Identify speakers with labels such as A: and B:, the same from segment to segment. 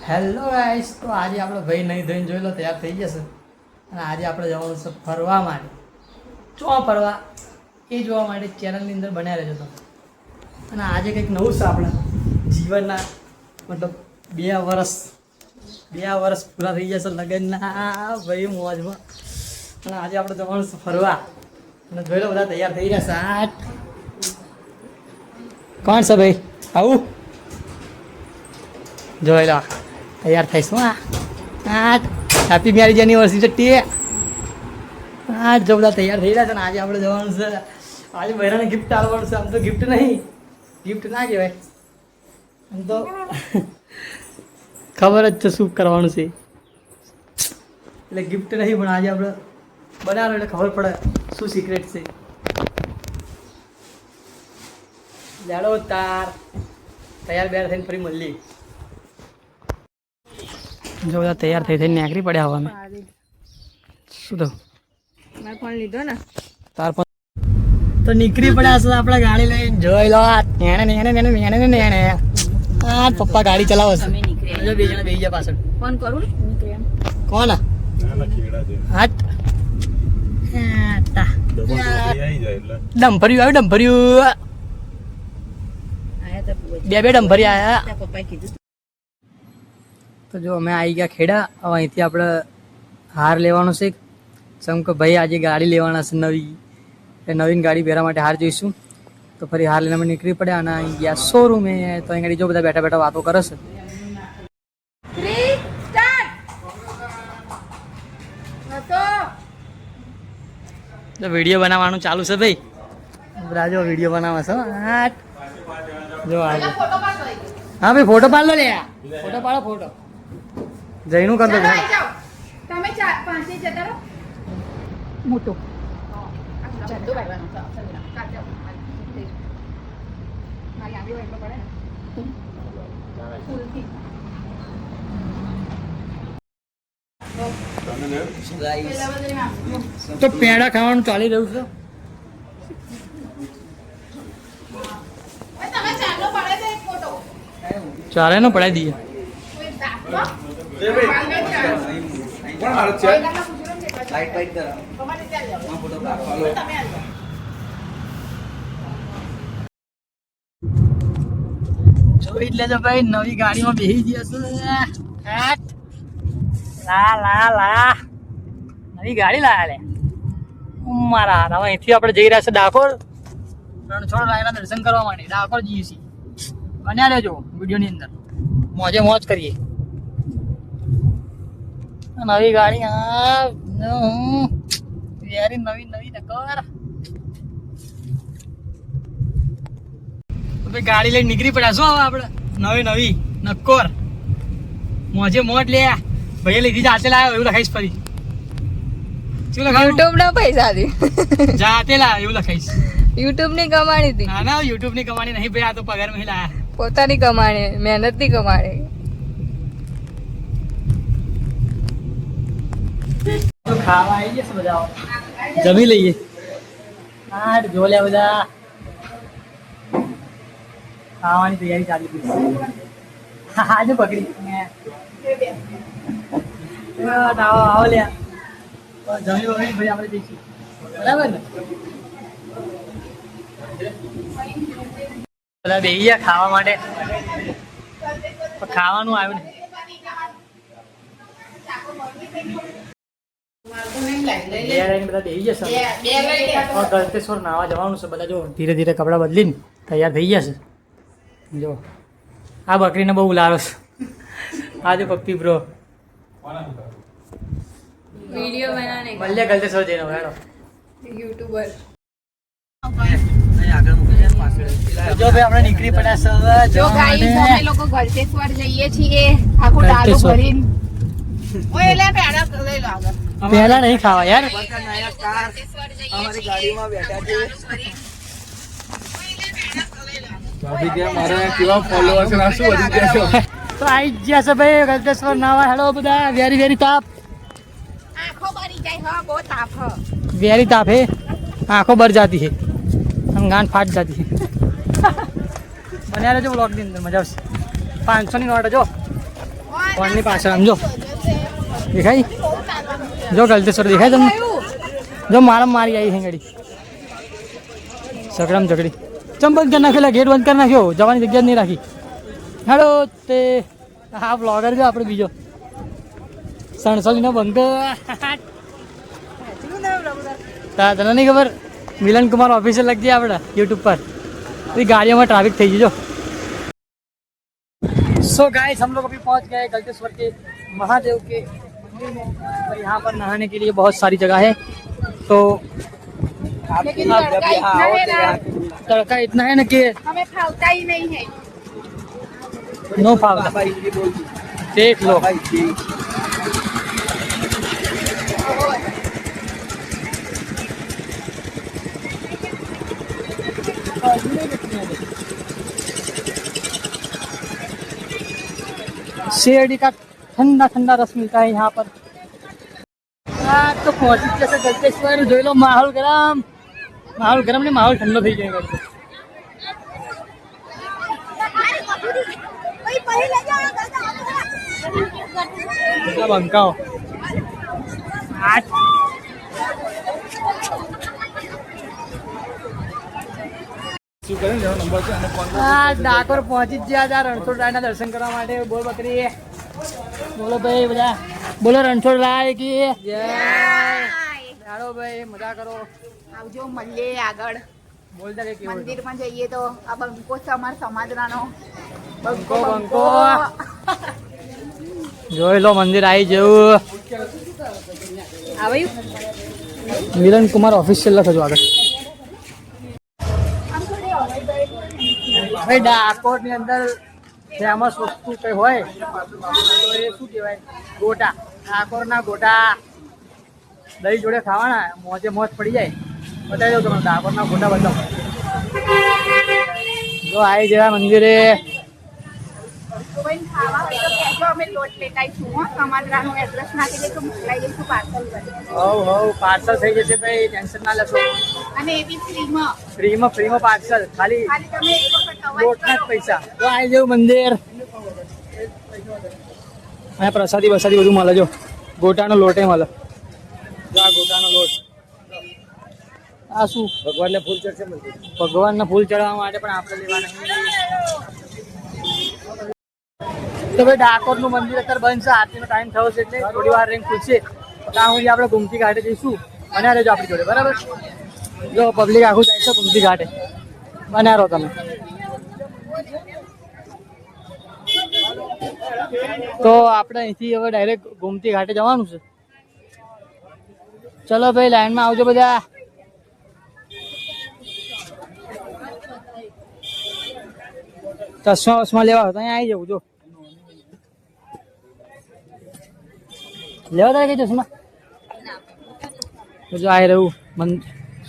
A: Hello guys, તો આજે આપણે ભાઈ નહીં ધોઈને જોઈ લો તૈયાર થઈ જશે અને આજે આપણે જવાનું છે ફરવા માટે. ચો ફરવા એ જોવા માટે ચેનલની અંદર બન્યા રહેજો તમે. અને આજે કંઈક નવું છે આપણે જીવનના, મતલબ 2 વર્ષ પૂરા થઈ જશે લગ્નના ભાઈ મોજમાં. અને આજે આપણે જવાનું છે ફરવા અને જોઈ લો બધા તૈયાર થઈ રહ્યા છે. કોણ છે ભાઈ આવું જોઈ લો તૈયાર થઈશું. Happy marriage anniversary. જો બધા તૈયાર થઈ રહ્યા છે ને આજે આપણે જવાનું છે. આજે બહેરાને ગિફ્ટ આપવાનું છે. આમ તો ગિફ્ટ નહીં, ગિફ્ટ ના કહેવાય, આમ તો ખબર જ છે શું કરવાનું છે. એટલે ગિફ્ટ નહીં, પણ આજે આપણે બનાવો એટલે ખબર પડે શું સિક્રેટ છે. જાડો તાર તૈયાર બેર થઈને ફરી મળીએ. જો બધા તૈયાર થઈને નીકળી પડ્યા હવા. શું તો
B: ફોન લીધો ને
A: તાર પણ તો નીકળી પડ્યા છે આપણે ગાડી લઈને. જોઈ લો આ પપ્પા ગાડી ચલાવે છે. જો 2 જણા બેસી ગયા પાછળ.
B: ફોન કરું ને
A: કોણ હાટ ડમ્ફર્યું આવ્યું, ડમ્ફર્યું બે ડમ્ફરી આવ્યા.
B: પપ્પાએ કીધું
A: તો જો અમે આવી ગયા ખેડા. હવે અહીંથી આપણે હાર લેવાનો છે. જેમ કે ભાઈ આજે ગાડી લેવાના છે નવી, એ નવીન ગાડી પહેરવા માટે હાર જોઈશું. તો ફરી હાર લઈને અમે નીકળી પડ્યા અને અહીં ગયા શોરૂમે. તો અહીં ગાડી જો બધા બેઠા બેઠા વાતો કરે છે. તો વિડીયો બનાવવાનું ચાલુ છે ભાઈ. બધા જો વિડીયો બનાવે છે. જો આજે હા ભાઈ ફોટો પાડ લો લે. ફોટો પાડો, ફોટો જઈનું કરતો
B: તમે 5 જતા રહો. મોટો જતો કરવાનો છે. મારી આંગળી એટલો પડે
A: ને તો પેડા ખાવાનું ચાલી રહ્યું છે.
B: તમે ચાલો પડે છે એક ફોટો
A: ચાલે ને પડાવી દઈએ. જોઈ લેજો ભાઈ, નવી ગાડીમાં બેસી ગયા છે. લા નવી ગાડી લાયા લે મારા. હવે અહીંથી આપણે જઈ રહ્યા છે ડાકોર. રણછોડ રાયના દર્શન કરવા માટે ડાકોર જઈએ છીએ. બન્યા રહેજો વિડીયોની અંદર, મોજે મોજ કરીએ. નવી ગાડી વેરી નવી નકર. ગાડી લઈને નીકળી પડ્યા શું હવે આપણે નવી નક્કોર મોજે મોજ લે. ભાઈ લીધી જાતે લાવ્યો એવું લખાઈશ. ફરી શું લખાયું?
B: યુટ્યુબ ના પૈસા થી
A: જાતે લાવ્યો એવું લખાઈશ.
B: યુટ્યુબ ની કમાણી હતી.
A: ના યુટ્યુબ ની કમાણી નહીં ભાઈ, આ તો પગાર માં લાયા.
B: પોતાની કમાણી, મહેનત ની કમાણી.
A: ખાવા આવી જશે બધા, જમી લઈએ. હા જો લે બધા ખાવાની તૈયારી ચાલી ગઈ. હા જો પકડી આવો લે. જમી વમી ભાઈ આપણે જઈશું, બરાબર ને? બધા બેસી ગયા ખાવા માટે. ખાવાનું આવ્યું ને ગળતેશ્વર નાવા જવાનું છે. બધા જો ધીરે ધીરે કપડાં બદલીને તૈયાર થઈ ગયા છે. જો આ બકરીને બહુ ઉલારો છે. આ જો પપ્પી બ્રો
B: वीडियो बनाने का
A: मल्ले गलतेश्वर जઈને હેડો
B: यूट्यूबर.
A: જો ભાઈ આપણે નીકળી પડ્યા છે.
B: જો ગાઈસ અમે લોકો ગળતેશ્વર જઈએ છીએ. આખો ડાલો ભરીને ઓય લે પેડા લઈ લો આગળ.
A: પહેલા નહીં ખાવા યાર.
B: અમારી ગાડીમાં બેઠા છે.
C: ભાભી કે મારે કેવા ફોલોઅર્સ ના શું વધી ગયા છે.
A: તો આવી ગયા છે ભાઈ ગલતેશ્વર નાવા. હેડો બધા. વેરી તાપ,
B: આંખો ભરી જાય. હા બહુ તાપ હ.
A: વેરી તાપ હે. આંખો બર જાતી है, हम गांड फाट जाती है. બન્યા રહેજો બ્લોગની અંદર, મજા આવશે. 500 ની નોટ જો.
B: ઓય
A: ફોનની પાછળ આમ જો દેખાય જો ગલતેશ્વર દેખાય તમને જો મારા મારી આવી છે ગાડી સકડમ ઝઘડી ચમ બંધ કરી નાખેલા ગેટ બંધ કરી નાખ્યો જવાની જગ્યા જ નહીં રાખી હેડો તે હા બ્લોગર છે આપણે બીજો સણસોલીનો બંકો તને નહીં ખબર મિલન કુમાર ઓફિસે લગતી આપણે યુટ્યુબ પર तो गाड़ियों में ट्रैफिक थी जो सो गाइस हम लोग अभी पहुंच गए गलतेश्वर के महादेव के मंदिर में और यहाँ पर नहाने के लिए बहुत सारी जगह है तो
B: लेकिन लड़का इतना है ना,
A: तड़का इतना है ना कि
B: हमें फावता ही नहीं है।
A: नो फावता देख लो शेरडी का ठंडा ठंडा रस मिलता है यहाँ पर तो पहुंची जैसे गलतेश्वर जो लो माहौल गरम नहीं माहौल ठंडो थी जाएगा બંકાઓ ડાકોર પહોંચી જ ગયા હતા રણછોડરાયના દર્શન કરવા માટે બોલ બકરી બોલો ભાઈ બધા બોલો રણછોડરાય કી જય ચાલો ભાઈ મજા કરો
B: આવજો મળીએ આગળ
A: બોલતા કે
B: મંદિરમાં જઈએ તો આ બંકો છે અમારા સમાજનો
A: બંકો જોઈ લો મંદિર આવી જવું
B: આવ્યું
A: મિલન કુમાર ઓફિશિયલ લખજો આગળ ભાઈ ડાકોર ની અંદર ફેમસ વસ્તુ કઈ હોય તો એ શું કહેવાય ગોટા ડાકોર ના ગોટા દહીં જોડે ખાવાના મોજે મોજ પડી જાય બતાવી દઉં તમને ડાકોર ના ગોટા બતાવો જો આવી જવા મંદિરે
B: કોઈ ખાવા હોય તો કહેજો અમે લોટ લેતા આવીશું હો સમાજરાનું એડ્રેસ નાખી દઈશું મોકલાઈ દઈશું પાર્સલ કરી
A: હવ પાર્સલ થઈ જશે ભાઈ ટેન્શન ના લેશો
B: અને એ બી ફ્રીમાં
A: ફ્રીમાં પાર્સલ ખાલી
B: તમે એક વખત અવાજ
A: લોટના જ
B: કરો
A: પૈસા તો આવી જવું મંદિર અહીંયા પ્રસાદી બસાદી બધું મળે જો ગોટાનો લોટે મળે જો આ ગોટાનો લોટ આ શું ભગવાનને ફૂલ ચડશે ભગવાનને ફૂલ ચડાવવા માટે પણ આપણે લેવા નહીં તો ભાઈ ડાકોરનું મંદિર અત્યારે બંધ છે આરતીનો ટાઈમ થયો છે એટલે થોડી વાર રહીને ખુલશે ત્યાં સુધી આપણે ગુમતી ઘાટે જઈશું બન્યા રહેજો આપણી જોડે બરાબર જો પબ્લિક આખું જાય છે ગુમતી ઘાટે બન્યા રહો તમે તો આપણે અહીંથી હવે ડાયરેક્ટ ગુમતી ઘાટે જવાનું છે ચલો ભાઈ લાઈનમાં આવજો બધા ચશ્મા વસમાં લેવા હોય તો અહીંયા આવી જવું જો લેવા તારે કઈ ચશ્મા જો આવી રહ્યું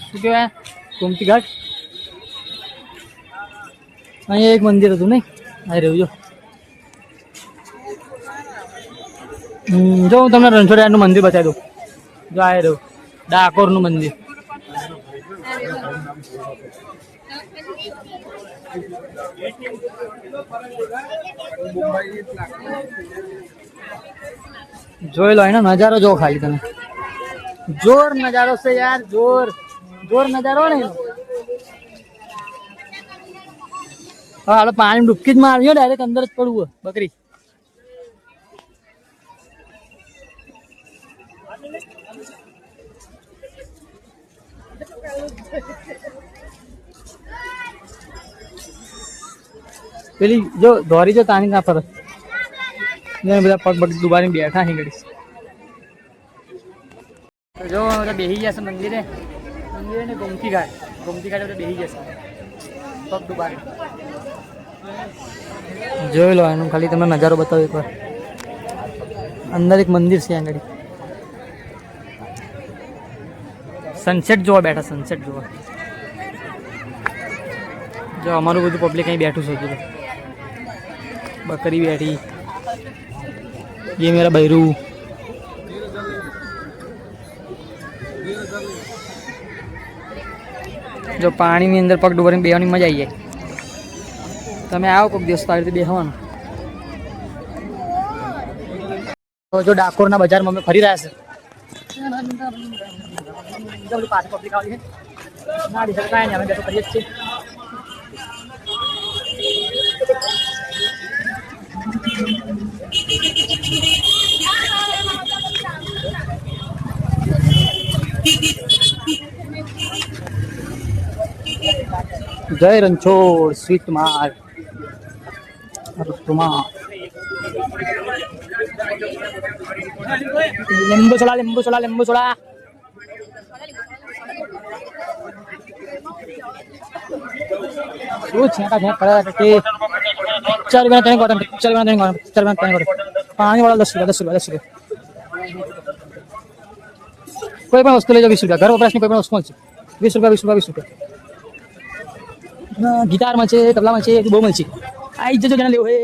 A: શું કહેવાય ગુમતી ઘાટ અહીંયા એક મંદિર હતું નહીં આવી રહ્યું જો હું તમને રણછોડરાયનું મંદિર બતાવી દઉં જો આવી રહ્યું ડાકોરનું મંદિર જોઈ લો એનો નજારો જો ખાલી તમે જોર નજારો છે યાર જોર નજારો ને હવે આપણે પાણી ડૂબકી જ માર્યો ડાયરેક્ટ અંદર જ પડવું બકરી પેલી જો દોરી જો તાણી ના પર બધા પગ પગ દુબારી બેઠા અહીં ઘડી જો બધા બેસી જશે મંદિરે ને ગોમતી ઘાટ બધા બેસી જશે પગ દુબારી જોઈ લો એનું ખાલી તમને નજારો બતાવો એકવાર અંદર એક મંદિર છે આગળ સનસેટ જોવા બેઠા સનસેટ જોવા જો અમારું બધું પબ્લિક અહીં બેઠું છે જો બકરી બેઠી ये मेरा बैरू જો પાણીની અંદર પગ ડૂબીને બેહવાની મજા આવી જાય તમે આવો કોઈક દિવસ આવી રીતે બેહવાનું તો જો ડાકોરના બજારમાં અમે ફરી રહ્યા છે બધું પાછળ પબ્લિક આવી છે ના ડિસાઈડ કાંઈ નહીં અમે બેઠો કરીએ જ છીએ જય રણછોડ સ્વીટ માર્ટ લીંબુ સોડા શું છે કા કરે કે 4 રૂપિયા ત્રણ કોટન 4 રૂપિયા ત્રણ કોટન પાણી વાળા 10 રૂપિયા કોઈ પણ વસ્તુ લઈ જાઓ 20 રૂપિયા ઘર વપરાશની કોઈ પણ વસ્તુ મળશે 20 રૂપિયા ગિટારમાં છે તબલામાં છે બહુ મળશે આઈ જજો જેને લેવું હે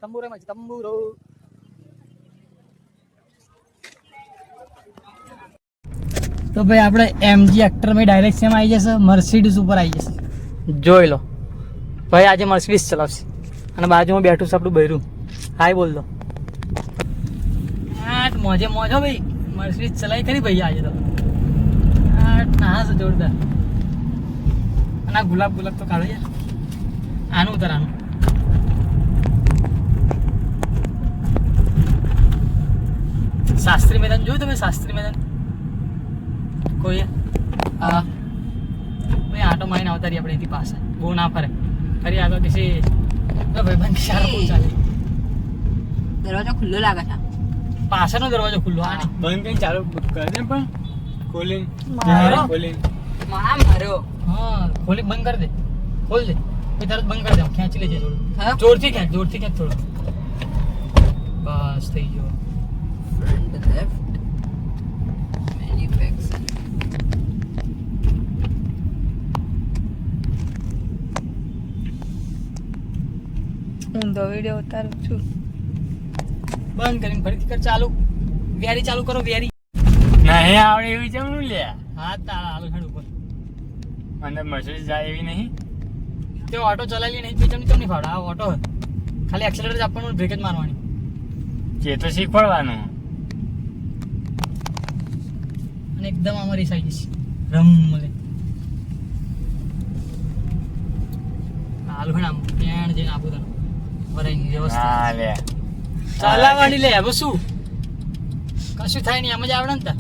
A: તંબુરામાં છે તંબુરો તો ભાઈ આપણે એમજી એક્ટરમાં ડાયરેક્ટ સેમ આવી જશે મર્સિડીઝ ઉપર આવી જશે જોઈ લો ભાઈ આજે મર્સિડીઝ ચલાવશે અને બાજુમાં બેઠું છે આપણું બૈરું હાય બોલ દો હા મોજે મોજો ભાઈ મર્સિડીઝ ચલાવી ખરી ભાઈ આજે તો હા ના છે જોરદાર અને આ ગુલાબ તો કાઢો યાર આનું ઉતર આનું શાસ્ત્રી મેદાન જોયું તમે શાસ્ત્રી મેદાન કોઈ હા ભાઈ આટો મારીને આવતા રહીએ આપણે એથી પાસે બહુ ના ફરે ફરી આગળ પછી ભાઈ બંધ સારો બહુ ચાલે
B: દરવાજો ખુલ્લો લાગે છે
A: પાછળનો દરવાજો ખુલ્લો આ
C: બંધ કઈ ચાલુ કરે ને પણ ખોલીને
B: માર્યો
A: હા ખોલી બંધ કરી દે ખોલ દે પછી તરત બંધ કરી દે ખેંચી લેજે થોડું
B: હા?
A: જોરથી ખેંચ થોડું બસ થઈ ગયો
B: front left manufacturing હું તો વિડિયો ઉતારું છું
A: બંધ કરીને ફરીથી કર ચાલુ વેરી ચાલુ કરો વેરી
C: નહીં આવડે એવી ચમનું લે
A: હા તારા હાલ ખેડ ઉપર
C: અંદર મર્સિડીઝ જાય એવી નહીં
A: તે ઓટો ચલાવી નહીં ચમની ચમની ફાવડે આ ઓટો ખાલી એક્સેલેટર જ આપવાનું બ્રેક જ મારવાની
C: જે તો શીખવાડવાનું
A: અને એકદમ અમારી સાઈડ છે રમ મળે હાલ ઘણા પેણ જઈને આપું તને ભરાઈ વ્યવસ્થા
C: હા લે
A: ચાલાવાની લે હવે શું કશું થાય નહીં આમ જ આવડે ને તાર